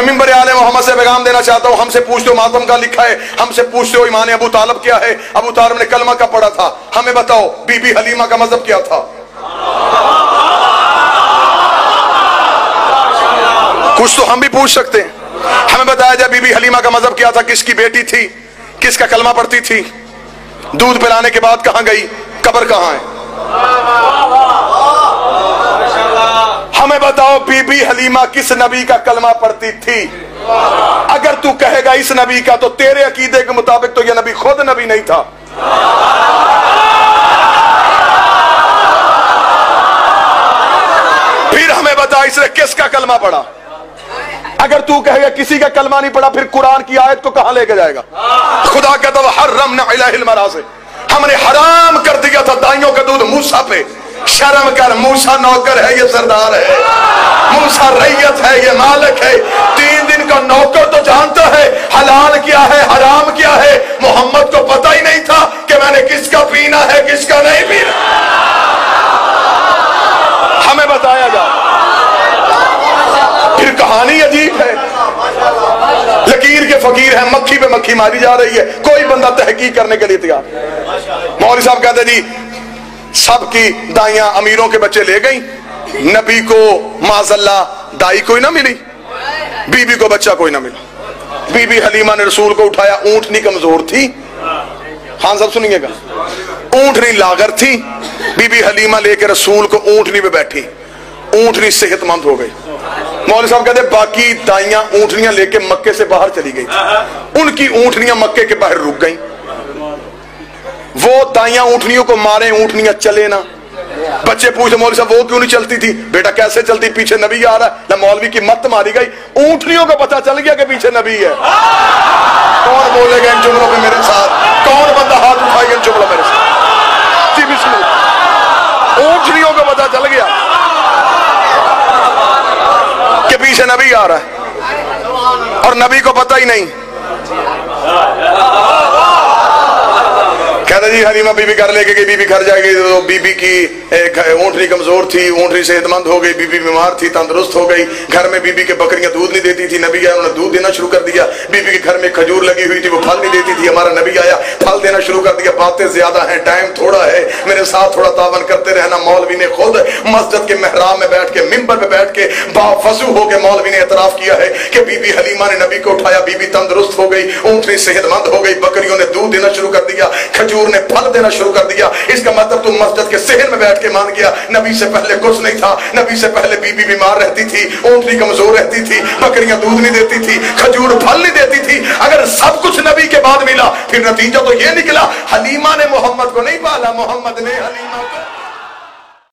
मिंबर आले मोहम्मद से पैगाम देना चाहता हूँ। हमसे पूछते हो मातम का लिखा है, हमसे पूछते हो ईमान अबू तालिब क्या है, अबू तालिब ने कलमा का पढ़ा था। हमें बताओ बीबी हलीमा का मजहब क्या था? कुछ तो हम भी पूछ सकते हैं। हमें बताया जाए बीबी हलीमा का मजहब क्या था, किसकी बेटी थी, किसका कलमा पढ़ती थी, दूध पिलाने के बाद कहां गई, कब्र कहां है? हमें बताओ बीबी हलीमा किस नबी का कलमा पढ़ती थी? अगर तू कहेगा इस नबी का, तो तेरे अकीदे के मुताबिक तो यह नबी खुद नबी नहीं था। फिर हमें बता इसने किसका कलमा पढ़ा? अगर तू कहेगा किसी का कलमा नहीं पढ़ा, फिर कुरान की आयत को कहां लेके जाएगा? खुदा कहता है हर्रमना अलैहिल मराज़ि, हमने हराम कर दिया था दाइयों का दूध मूसा पे। शर्म कर, मूसा नौकर है, ये सरदार है, मूसा रैयत है, ये मालिक है। 3 दिन का नौकर तो जानता है हलाल क्या है हराम क्या है। मोहम्मद को पता ही नहीं था कि मैंने किसका पीना है किसका नहीं पीना। हमें बताया जा। फिर कहानी अजीब है, लकीर के फकीर है, मक्खी पे मक्खी मारी जा रही है, कोई बंदा तहकीक करने के लिए तैयार। मौलवी साहब कहते जी सबकी दाइयां अमीरों के बच्चे ले गई, नबी को माज़अल्लाह दाई कोई ना मिली, बीबी को बच्चा कोई ना मिला। बीबी हलीमा ने रसूल को उठाया, ऊंटनी कमजोर थी, खान साहब सुनिएगा, ऊंटनी लागर थी। बीबी हलीमा लेकर रसूल को ऊंटनी पे बैठी, ऊंटनी सेहतमंद हो गई। मौलवी साहब कहते बाकी दाइयां ऊंटनियां लेके मक्के से बाहर चली गई, उनकी ऊंटनियां मक्के के बाहर रुक गई। वो दाइयां ऊंटनियों को मारे, ऊंटनियां चले ना। बच्चे पूछते मौलवी साहब वो क्यों नहीं चलती थी? बेटा कैसे चलती, पीछे नबी आ रहा है। मौलवी की मत मारी गई, ऊंटनियों को पता चल गया कि पीछे नबी है। कौन बोलेगा इन जुमलों पे मेरे साथ? कौन बंदा हाथ उठाएगा इन जुमलों मेरे साथ? जी बिस्मिल्लाह। ऊंटनियों को पता चल गया कि पीछे नबी आ रहा है और नबी को पता ही नहीं। कहते जी हलीमा बीबी घर लेके गई, बीबी घर जाएगी तो बीबी की ऊंटनी कमजोर थी, ऊंटनी सेहतमंद हो गई, बीबी बीमार थी, तंदुरुस्त हो गई। घर में बीबी के बकरियां दूध नहीं देती थी, नबी आया उन्होंने दूध देना शुरू कर दिया। बीबी के घर में खजूर लगी हुई थी, वो फल नहीं देती थी, हमारा नबी आया फल देना शुरू कर दिया। बातें ज्यादा हैं, टाइम थोड़ा है, मेरे साथ थोड़ा तावन करते रहना। मौलवी ने खुद मस्जिद के मेहराब में बैठ के, मिंबर पे बैठ के बावजू होकर मौलवी ने एतराफ किया है कि बीबी हलीमा ने नबी को उठाया, बीबी तंदुरुस्त हो गई, ऊंटनी सेहतमंद हो गई, बकरियों ने दूध देना शुरू कर दिया, खजूर ने फल देना शुरू कर दिया। इसका मतलब तुम मस्जिद के सहन में बैठ के मान गया नबी से पहले कुछ नहीं था। नबी से पहले बीबी बीमार रहती थी, ऊंटनी कमजोर रहती थी, बकरियां दूध नहीं देती थी, खजूर फल नहीं देती थी। अगर सब कुछ नबी के बाद मिला, फिर नतीजा तो यह निकला हलीमा ने मोहम्मद को नहीं पाला, मोहम्मद ने हलीमा को।